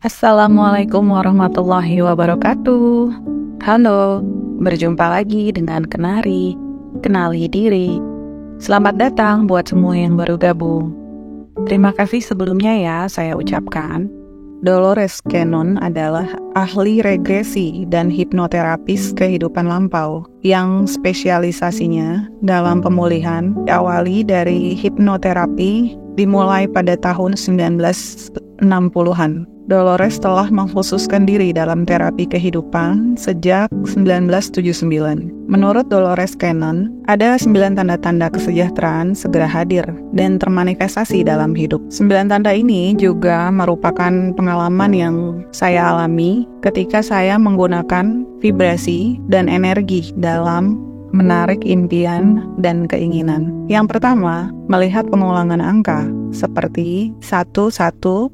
Assalamualaikum warahmatullahi wabarakatuh. Halo, berjumpa lagi dengan Kenari, kenali diri. Selamat datang buat semua yang baru gabung. Terima kasih sebelumnya ya saya ucapkan. Dolores Cannon adalah ahli regresi dan hipnoterapis kehidupan lampau yang spesialisasinya dalam pemulihan diawali dari hipnoterapi dimulai pada tahun 1960-an. Dolores telah mengkhususkan diri dalam terapi kehidupan sejak 1979. Menurut Dolores Cannon, ada 9 tanda-tanda kesejahteraan segera hadir dan termanifestasi dalam hidup. 9 tanda ini juga merupakan pengalaman yang saya alami ketika saya menggunakan vibrasi dan energi dalam menarik impian dan keinginan. Yang pertama, melihat pengulangan angka seperti 111,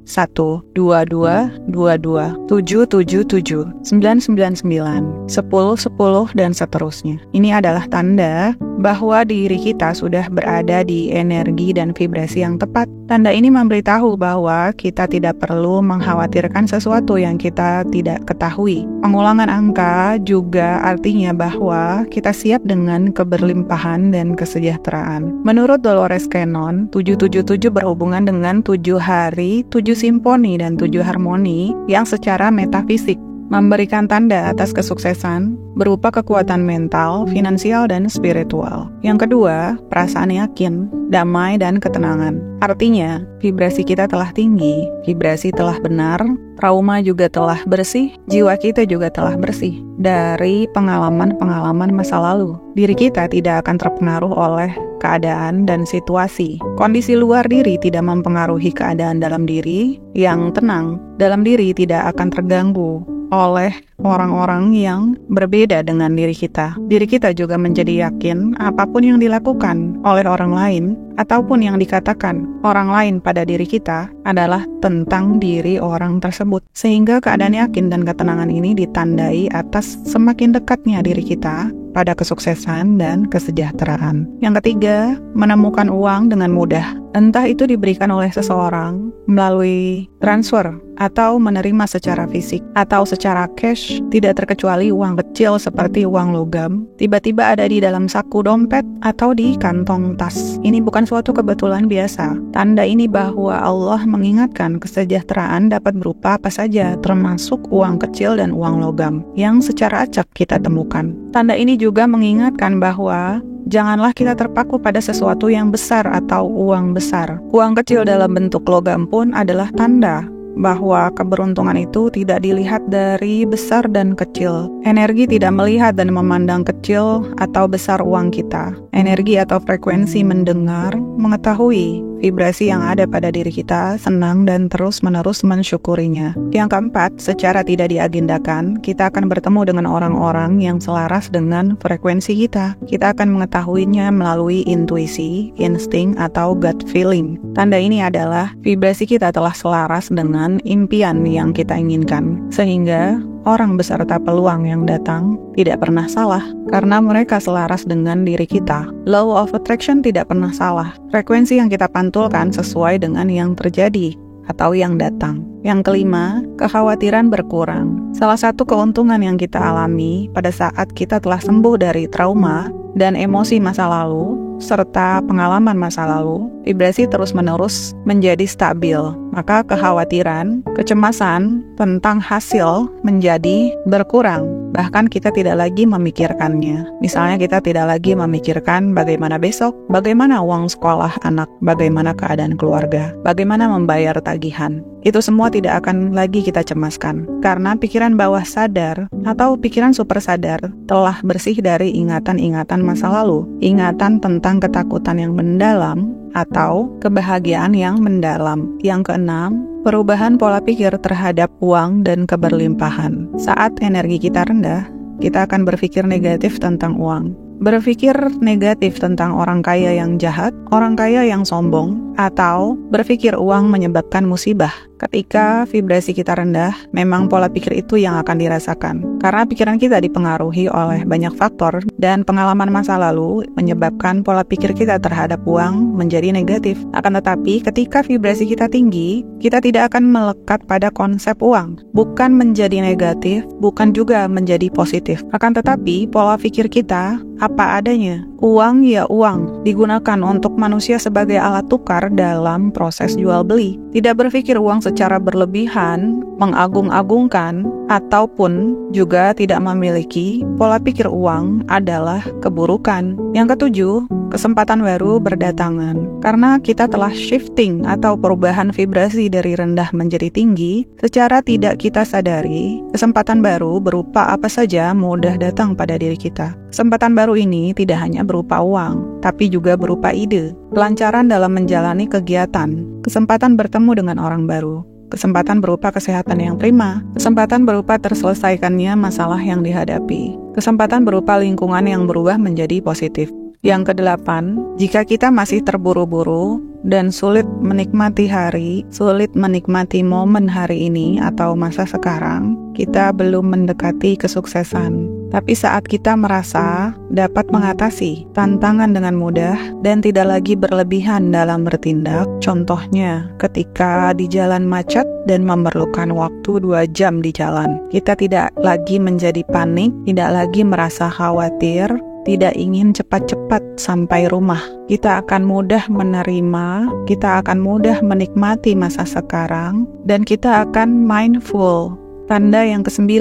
2222, 777, 999, 1010 dan seterusnya. Ini adalah tanda bahwa diri kita sudah berada di energi dan vibrasi yang tepat. Tanda ini memberitahu bahwa kita tidak perlu mengkhawatirkan sesuatu yang kita tidak ketahui. Pengulangan angka juga artinya bahwa kita siap dengan keberlimpahan dan kesejahteraan. Menurut Dolores Cannon, 777 berhubungan dengan 7 hari, 7 simfoni dan 7 harmoni yang secara metafisik memberikan tanda atas kesuksesan berupa kekuatan mental, finansial, dan spiritual. Yang kedua, perasaan yakin, damai, dan ketenangan. Artinya, vibrasi kita telah tinggi, vibrasi telah benar, trauma juga telah bersih, jiwa kita juga telah bersih dari pengalaman-pengalaman masa lalu. Diri kita tidak akan terpengaruh oleh keadaan dan situasi. Kondisi luar diri tidak mempengaruhi keadaan dalam diri yang tenang. Dalam diri tidak akan terganggu oleh orang-orang yang berbeda dengan diri kita. Diri kita juga menjadi yakin apapun yang dilakukan oleh orang lain ataupun yang dikatakan orang lain pada diri kita adalah tentang diri orang tersebut. Sehingga keadaan yakin dan ketenangan ini ditandai atas semakin dekatnya diri kita pada kesuksesan dan kesejahteraan. Yang ketiga, menemukan uang dengan mudah. Entah itu diberikan oleh seseorang melalui transfer atau menerima secara fisik atau secara cash, tidak terkecuali uang kecil seperti uang logam, tiba-tiba ada di dalam saku dompet atau di kantong tas. Ini bukan suatu kebetulan biasa. Tanda ini bahwa Allah mengingatkan kesejahteraan dapat berupa apa saja, termasuk uang kecil dan uang logam, yang secara acak kita temukan. Tanda ini juga mengingatkan bahwa janganlah kita terpaku pada sesuatu yang besar atau uang besar. Uang kecil dalam bentuk logam pun adalah tanda bahwa keberuntungan itu tidak dilihat dari besar dan kecil. Energi tidak melihat dan memandang kecil atau besar uang kita. Energi atau frekuensi mendengar, mengetahui vibrasi yang ada pada diri kita, senang dan terus-menerus mensyukurinya. Yang keempat, secara tidak diagendakan, kita akan bertemu dengan orang-orang yang selaras dengan frekuensi kita. Kita akan mengetahuinya melalui intuisi, insting, atau gut feeling. Tanda ini adalah vibrasi kita telah selaras dengan impian yang kita inginkan, sehingga orang beserta peluang yang datang tidak pernah salah karena mereka selaras dengan diri kita. Law of attraction tidak pernah salah. Frekuensi yang kita pantulkan sesuai dengan yang terjadi atau yang datang. Yang kelima, kekhawatiran berkurang. Salah satu keuntungan yang kita alami pada saat kita telah sembuh dari trauma dan emosi masa lalu serta pengalaman masa lalu, vibrasi terus-menerus menjadi stabil. Maka kekhawatiran, kecemasan tentang hasil menjadi berkurang. Bahkan kita tidak lagi memikirkannya. Misalnya kita tidak lagi memikirkan bagaimana besok, bagaimana uang sekolah anak, bagaimana keadaan keluarga, bagaimana membayar tagihan. Itu semua tidak akan lagi kita cemaskan. Karena pikiran bawah sadar atau pikiran super sadar telah bersih dari ingatan-ingatan masa lalu. Ingatan tentang ketakutan yang mendalam atau kebahagiaan yang mendalam. Yang keenam, perubahan pola pikir terhadap uang dan keberlimpahan. Saat energi kita rendah, kita akan berpikir negatif tentang uang. Berpikir negatif tentang orang kaya yang jahat, orang kaya yang sombong, atau berpikir uang menyebabkan musibah. Ketika vibrasi kita rendah, memang pola pikir itu yang akan dirasakan. Karena pikiran kita dipengaruhi oleh banyak faktor dan pengalaman masa lalu menyebabkan pola pikir kita terhadap uang menjadi negatif. Akan tetapi, ketika vibrasi kita tinggi, kita tidak akan melekat pada konsep uang. Bukan menjadi negatif, bukan juga menjadi positif. Akan tetapi, pola pikir kita apa adanya. Uang ya uang, digunakan untuk manusia sebagai alat tukar dalam proses jual beli. Tidak berpikir uang secara berlebihan, mengagung-agungkan, ataupun juga tidak memiliki pola pikir uang adalah keburukan. Yang ketujuh, kesempatan baru berdatangan. Karena kita telah shifting atau perubahan vibrasi dari rendah menjadi tinggi, secara tidak kita sadari, kesempatan baru berupa apa saja mudah datang pada diri kita. Kesempatan baru ini tidak hanya berupa uang, tapi juga berupa ide, kelancaran dalam menjalani kegiatan, kesempatan bertemu dengan orang baru, kesempatan berupa kesehatan yang prima, kesempatan berupa terselesaikannya masalah yang dihadapi, kesempatan berupa lingkungan yang berubah menjadi positif. Yang kedelapan, jika kita masih terburu-buru dan sulit menikmati hari, sulit menikmati momen hari ini atau masa sekarang, kita belum mendekati kesuksesan. Tapi saat kita merasa dapat mengatasi tantangan dengan mudah dan tidak lagi berlebihan dalam bertindak, contohnya ketika di jalan macet dan memerlukan waktu 2 jam di jalan, kita tidak lagi menjadi panik, tidak lagi merasa khawatir, tidak ingin cepat-cepat sampai rumah. Kita akan mudah menerima, kita akan mudah menikmati masa sekarang, dan kita akan mindful. Tanda yang ke-9,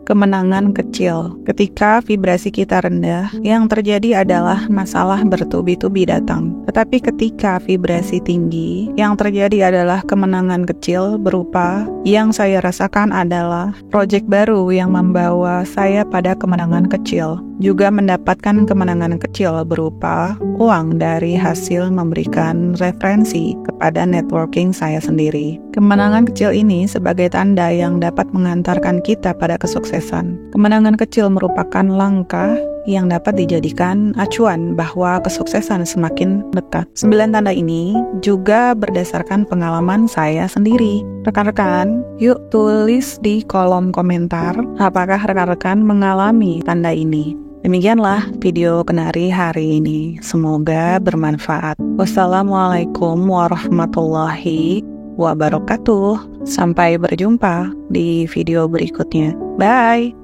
kemenangan kecil. Ketika vibrasi kita rendah, yang terjadi adalah masalah bertubi-tubi datang. Tetapi ketika vibrasi tinggi, yang terjadi adalah kemenangan kecil berupa yang saya rasakan adalah proyek baru yang membawa saya pada kemenangan kecil. Juga mendapatkan kemenangan kecil berupa uang dari hasil memberikan referensi kepada networking saya sendiri. Kemenangan kecil ini sebagai tanda yang dapat mengantarkan kita pada kesuksesan. Kemenangan kecil merupakan langkah yang dapat dijadikan acuan bahwa kesuksesan semakin dekat. 9 tanda ini juga berdasarkan pengalaman saya sendiri. Rekan-rekan, yuk tulis di kolom komentar apakah rekan-rekan mengalami tanda ini. Demikianlah video Kenari hari ini. Semoga bermanfaat. Wassalamualaikum warahmatullahi wabarakatuh. Sampai berjumpa di video berikutnya. Bye!